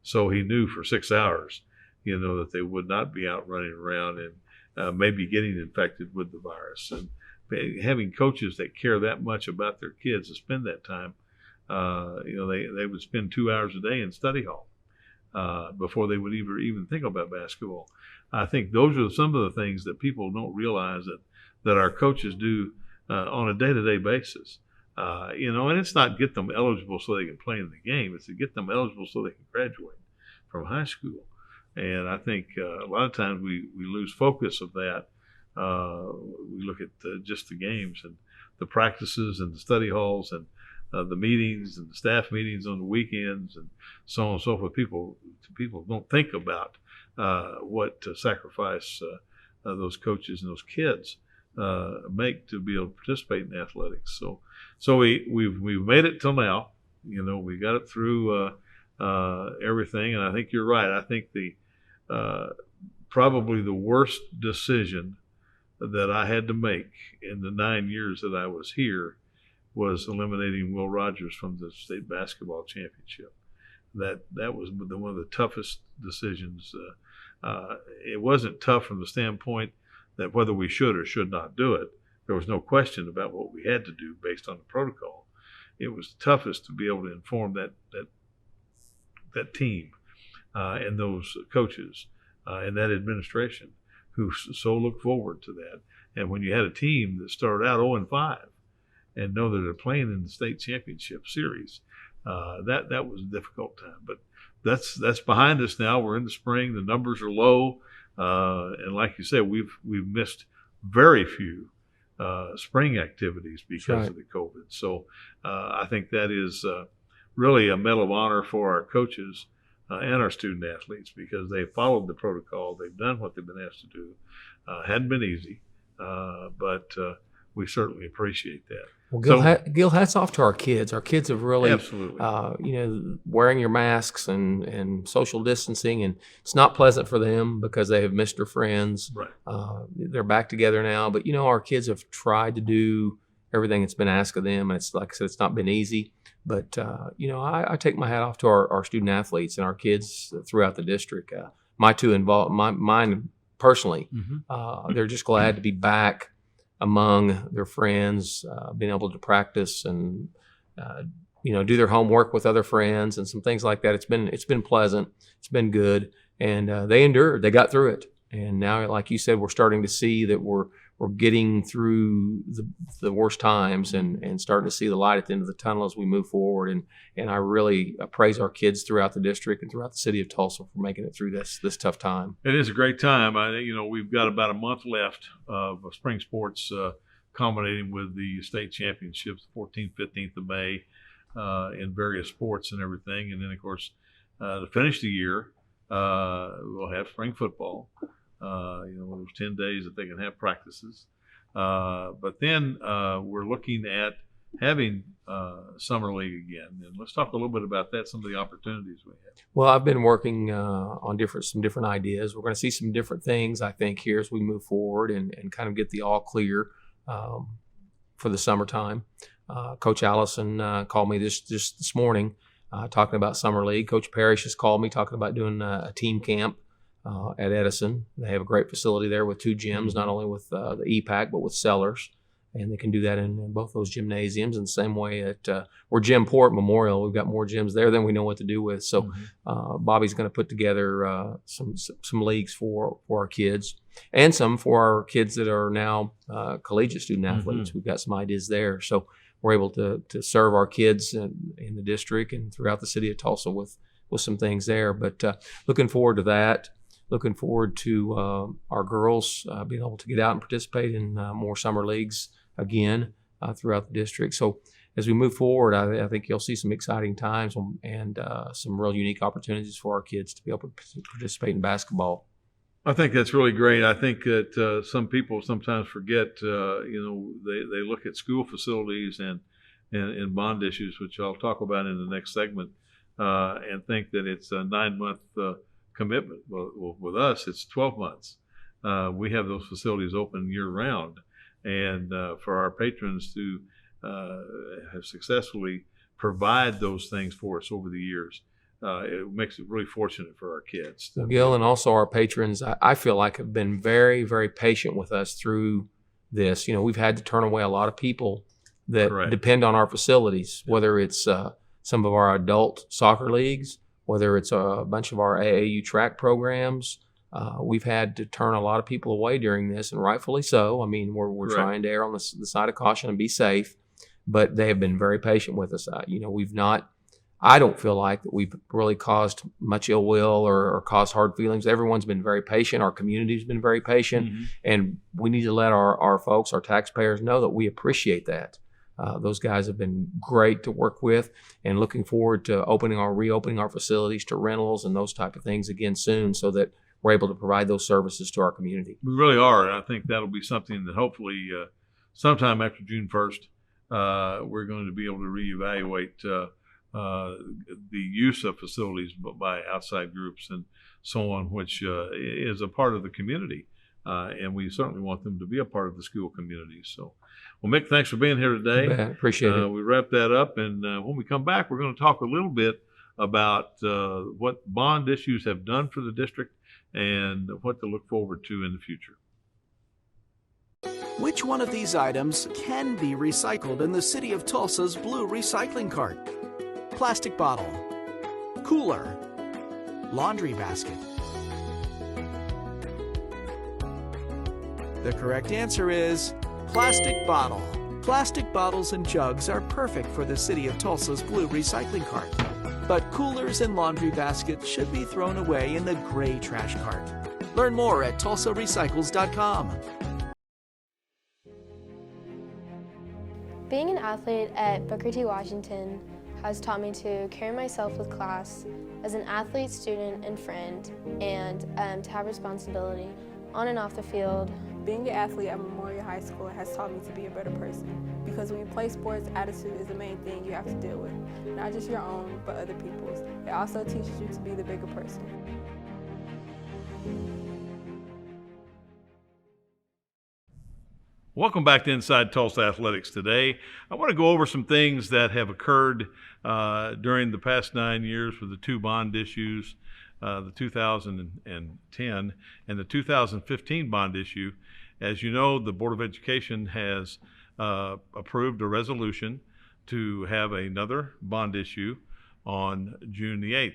So he knew for 6 hours, that they would not be out running around and maybe getting infected with the virus. And having coaches that care that much about their kids to spend that time, they would spend 2 hours a day in study hall before they would even think about basketball. I think those are some of the things that people don't realize that our coaches do on a day-to-day basis. And it's not get them eligible so they can play in the game. It's to get them eligible so they can graduate from high school. And I think a lot of times we lose focus of that. We look at just the games and the practices and the study halls and the meetings and the staff meetings on the weekends and so on and so forth. People don't think about what sacrifice those coaches and those kids make to be able to participate in athletics. So we've made it till now. We got it through everything, and I think you're right. I think probably the worst decision that I had to make in the 9 years that I was here was eliminating Will Rogers from the state basketball championship. That was one of the toughest decisions. It wasn't tough from the standpoint that whether we should or should not do it. There was no question about what we had to do based on the protocol. It was toughest to be able to inform that team and those coaches and that administration who so looked forward to that. And when you had a team that started out 0-5 and know that they're playing in the state championship series, that was a difficult time. But that's behind us now. We're in the spring. The numbers are low, and like you said, we've missed very few spring activities because of the COVID. So I think that is really a medal of honor for our coaches and our student athletes, because they followed the protocol. They've done what they've been asked to do. Hadn't been easy, but we certainly appreciate that.
Well, Gil, hats off to our kids. Our kids have really,
absolutely,
wearing your masks and social distancing, and it's not pleasant for them because they have missed their friends.
Right.
They're back together now, but our kids have tried to do everything that's been asked of them, and it's like I said, it's not been easy. But I take my hat off to our student athletes and our kids throughout the district. Mine personally, they're just glad to be back among their friends, being able to practice and do their homework with other friends and some things like that. It's been pleasant. It's been good, and they endured. They got through it, and now, like you said, we're starting to see that we're we're getting through the worst times and starting to see the light at the end of the tunnel as we move forward. And I really praise our kids throughout the district and throughout the city of Tulsa for making it through this tough time.
It is a great time. We've got about a month left of spring sports, culminating with the state championships, 14th, 15th of May, in various sports and everything. And then, of course, to finish the year, we'll have spring football. Those 10 days that they can have practices. But then we're looking at having summer league again. And let's talk a little bit about that, some of the opportunities we have.
Well, I've been working on some different ideas. We're going to see some different things, I think, here as we move forward and kind of get the all clear for the summertime. Coach Allison called me just this morning talking about summer league. Coach Parrish has called me talking about doing a team camp at Edison. They have a great facility there with 2 gyms, not only with the EPAC, but with cellars. And they can do that in both those gymnasiums. In the same way at we're gym poor at Memorial. We've got more gyms there than we know what to do with. So Bobby's going to put together some leagues for our kids and some for our kids that are now collegiate student athletes. We've got some ideas there. So we're able to serve our kids in the district and throughout the city of Tulsa with some things there. But looking forward to that. Looking forward to our girls being able to get out and participate in more summer leagues again throughout the district. So as we move forward, I think you'll see some exciting times and some real unique opportunities for our kids to be able to participate in basketball.
I think that's really great. I think that some people sometimes forget, they look at school facilities and bond issues, which I'll talk about in the next segment, and think that it's a 9-month commitment. Well, with us, it's 12 months. We have those facilities open year round. And for our patrons to have successfully provide those things for us over the years, it makes it really fortunate for our kids.
Gil, and also our patrons, I feel like have been very, very patient with us through this. We've had to turn away a lot of people that depend on our facilities, whether it's some of our adult soccer leagues, whether it's a bunch of our AAU track programs. We've had to turn a lot of people away during this, and rightfully so. I mean, we're trying to err on the side of caution and be safe, but they have been very patient with us. We've not, I don't feel like that we've really caused much ill will or caused hard feelings. Everyone's been very patient. Our community's been very patient, and we need to let our folks, our taxpayers, know that we appreciate that. Those guys have been great to work with, and looking forward to reopening our facilities to rentals and those type of things again soon, so that we're able to provide those services to our community.
We really are. I think that'll be something that hopefully sometime after June 1st, we're going to be able to reevaluate the use of facilities by outside groups and so on, which is a part of the community. And we certainly want them to be a part of the school community. So, well, Mick, thanks for being here today.
Appreciate it.
We wrap that up. And when we come back, we're going to talk a little bit about what bond issues have done for the district and what to look forward to in the future.
Which one of these items can be recycled in the city of Tulsa's blue recycling cart? Plastic bottle, cooler, laundry basket. The correct answer is plastic bottle. Plastic bottles and jugs are perfect for the city of Tulsa's blue recycling cart. But coolers and laundry baskets should be thrown away in the gray trash cart. Learn more at tulsarecycles.com.
Being an athlete at Booker T. Washington has taught me to carry myself with class as an athlete, student, and friend, and to have responsibility on and off the field.
Being an athlete at Memorial High School has taught me to be a better person, because when you play sports, attitude is the main thing you have to deal with. Not just your own, but other people's. It also teaches you to be the bigger person.
Welcome back to Inside Tulsa Athletics today. I want to go over some things that have occurred during the past 9 years with the 2 bond issues, the 2010 and the 2015 bond issue. As you know, the Board of Education has approved a resolution to have another bond issue on June the 8th.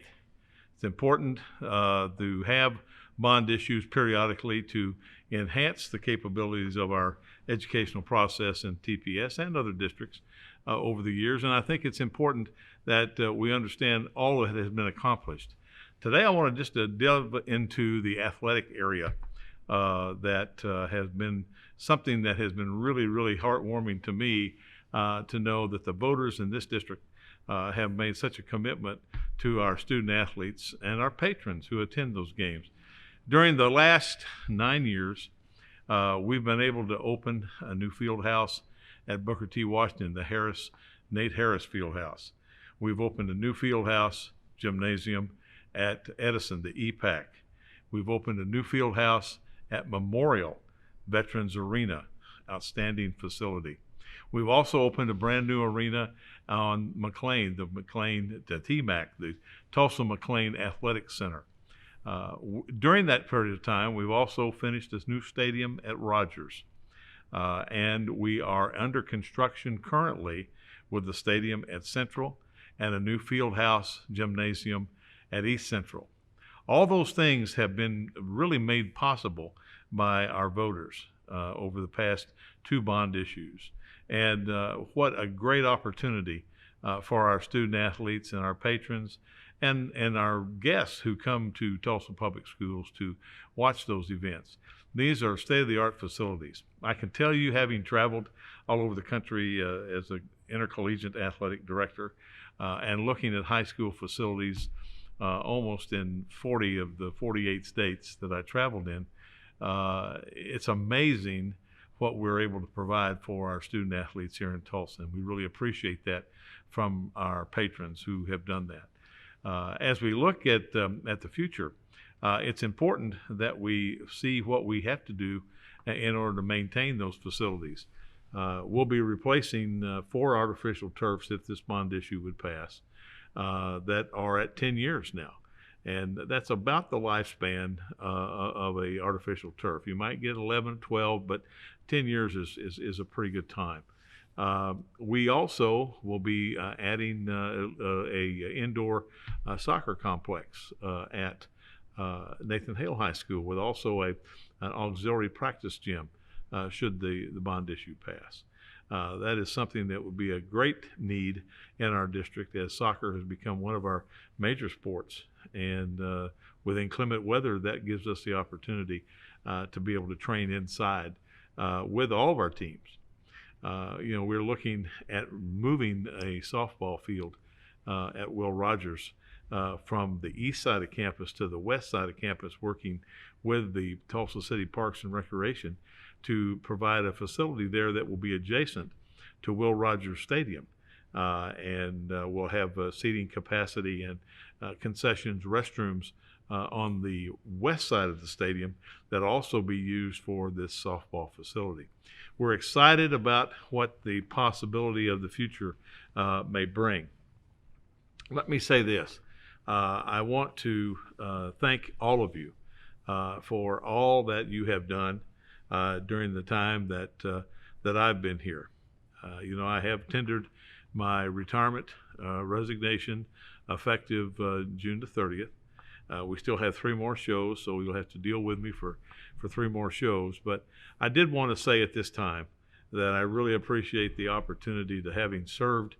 It's important to have bond issues periodically to enhance the capabilities of our educational process in TPS and other districts over the years. And I think it's important that we understand all that has been accomplished. Today, I want to just delve into the athletic area that has been something that has been really, really heartwarming to me to know that the voters in this district have made such a commitment to our student athletes and our patrons who attend those games. During the last 9 years, we've been able to open a new field house at Booker T. Washington, the Nate Harris Field House. We've opened a new field house gymnasium at Edison, the EPAC. We've opened a new field house at Memorial Veterans Arena, outstanding facility. We've also opened a brand new arena on McLean, the TMAC, the Tulsa McLean Athletic Center. During that period of time, we've also finished this new stadium at Rogers. And we are under construction currently with the stadium at Central and a new field house gymnasium at East Central. All those things have been really made possible by our voters over the past 2 bond issues. And what a great opportunity for our student athletes and our patrons and our guests who come to Tulsa Public Schools to watch those events. These are state-of-the-art facilities. I can tell you, having traveled all over the country as an intercollegiate athletic director and looking at high school facilities almost in 40 of the 48 states that I traveled in, it's amazing what we're able to provide for our student athletes here in Tulsa, and we really appreciate that from our patrons who have done that. As we look at the future, it's important that we see what we have to do in order to maintain those facilities. We'll be replacing 4 artificial turfs if this bond issue would pass that are at 10 years now. And that's about the lifespan of a artificial turf. You might get 11, 12, but 10 years is a pretty good time. We also will be adding a indoor soccer complex at Nathan Hale High School with also an auxiliary practice gym should the bond issue pass. That is something that would be a great need in our district, as soccer has become one of our major sports. And with inclement weather, that gives us the opportunity to be able to train inside with all of our teams. We're looking at moving a softball field at Will Rogers from the east side of campus to the west side of campus, working with the Tulsa City Parks and Recreation to provide a facility there that will be adjacent to Will Rogers Stadium. And we'll have seating capacity and concessions, restrooms on the west side of the stadium that also be used for this softball facility. We're excited about what the possibility of the future may bring. Let me say this. I want to thank all of you for all that you have done during the time that I've been here. I have tendered my retirement resignation effective June the 30th. We still have 3 more shows, so you'll have to deal with me for 3 more shows. But I did want to say at this time that I really appreciate the opportunity to having served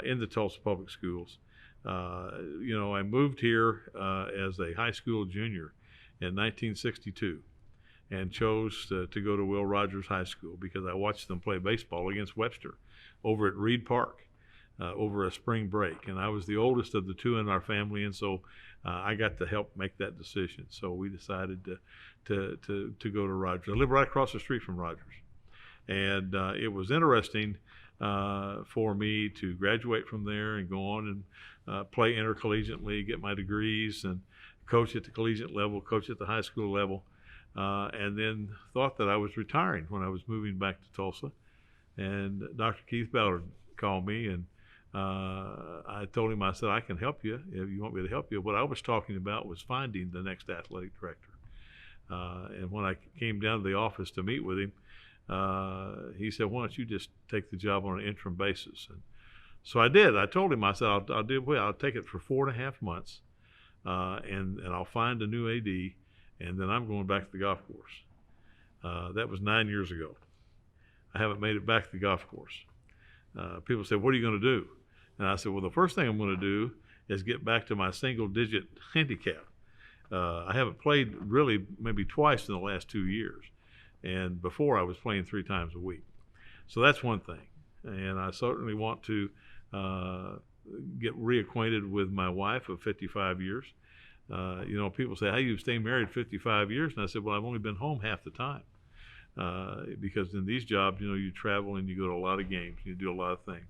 in the Tulsa Public Schools. I moved here as a high school junior in 1962 and chose to go to Will Rogers High School because I watched them play baseball against Webster over at Reed Park over a spring break. And I was the oldest of the 2 in our family, and so I got to help make that decision. So we decided to go to Rogers. I live right across the street from Rogers. And it was interesting for me to graduate from there and go on and play intercollegiately, get my degrees, and coach at the collegiate level, coach at the high school level, and then thought that I was retiring when I was moving back to Tulsa. And Dr. Keith Ballard called me, and I told him, I said, I can help you if you want me to help you. What I was talking about was finding the next athletic director. And when I came down to the office to meet with him, he said, why don't you just take the job on an interim basis? And so I did. I told him, I said, I'll take it for 4.5 months, and I'll find a new AD, and then I'm going back to the golf course. That was 9 years ago. I haven't made it back to the golf course. People say, what are you going to do? And I said, well, the first thing I'm going to do is get back to my single-digit handicap. I haven't played really maybe twice in the last 2 years. And before I was playing 3 times a week. So that's one thing. And I certainly want to get reacquainted with my wife of 55 years. You know, people say, how you stay married 55 years? And I said, well, I've only been home half the time. Because in these jobs, you know, you travel and you go to a lot of games, you do a lot of things.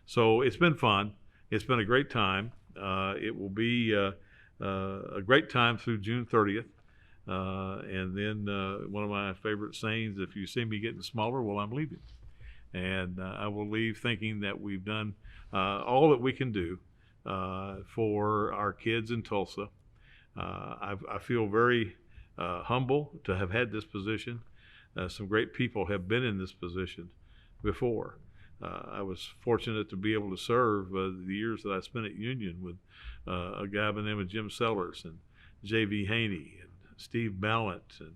So it's been fun. It's been a great time. It will be a great time through June 30th. And then one of my favorite sayings, if you see me getting smaller, well, I'm leaving. And I will leave thinking that we've done all that we can do for our kids in Tulsa. I feel very humble to have had this position. Some great people have been in this position before. I was fortunate to be able to serve the years that I spent at Union with a guy by the name of Jim Sellers and J.V. Haney and Steve Ballant and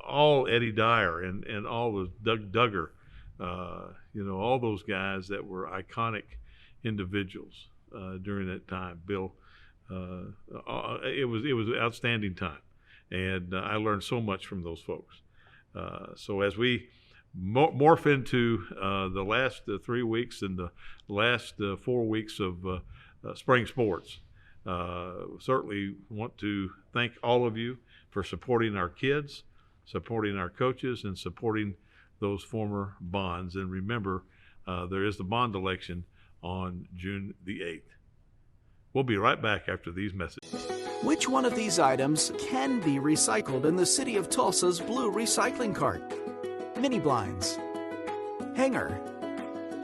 all Eddie Dyer and all the Doug Duggar, you know, all those guys that were iconic individuals during that time. Bill, it was an outstanding time. And I learned so much from those folks. So as we morph into the last 3 weeks and the last 4 weeks of spring sports, certainly want to thank all of you for supporting our kids, supporting our coaches, and supporting those former bonds. And remember, there is the bond election on June the 8th. We'll be right back after these messages.
Which one of these items can be recycled in the city of Tulsa's blue recycling cart? Mini blinds, hanger,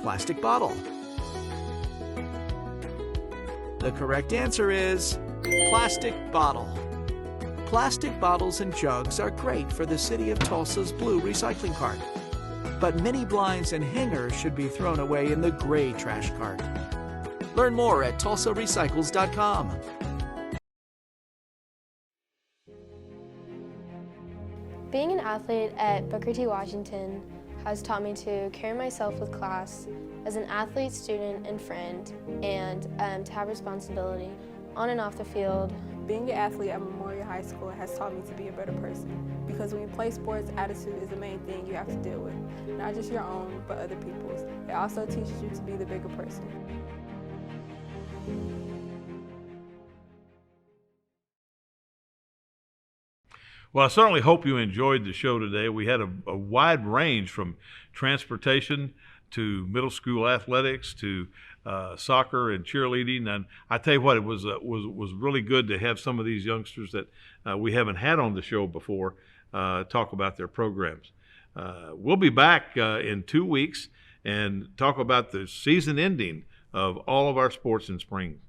plastic bottle. The correct answer is plastic bottle. Plastic bottles and jugs are great for the city of Tulsa's blue recycling cart. But mini blinds and hangers should be thrown away in the gray trash cart. Learn more at tulsarecycles.com.
Being an athlete at Booker T. Washington has taught me to carry myself with class as an athlete, student, and friend, and to have responsibility on and off the field.
Being an athlete at Memorial High School has taught me to be a better person, because when you play sports, attitude is the main thing you have to deal with. Not just your own, but other people's. It also teaches you to be the bigger person.
Well, I certainly hope you enjoyed the show today. We had a wide range from transportation to middle school athletics to soccer and cheerleading. And I tell you what, it was really good to have some of these youngsters that we haven't had on the show before talk about their programs. We'll be back in 2 weeks and talk about the season ending of all of our sports in spring.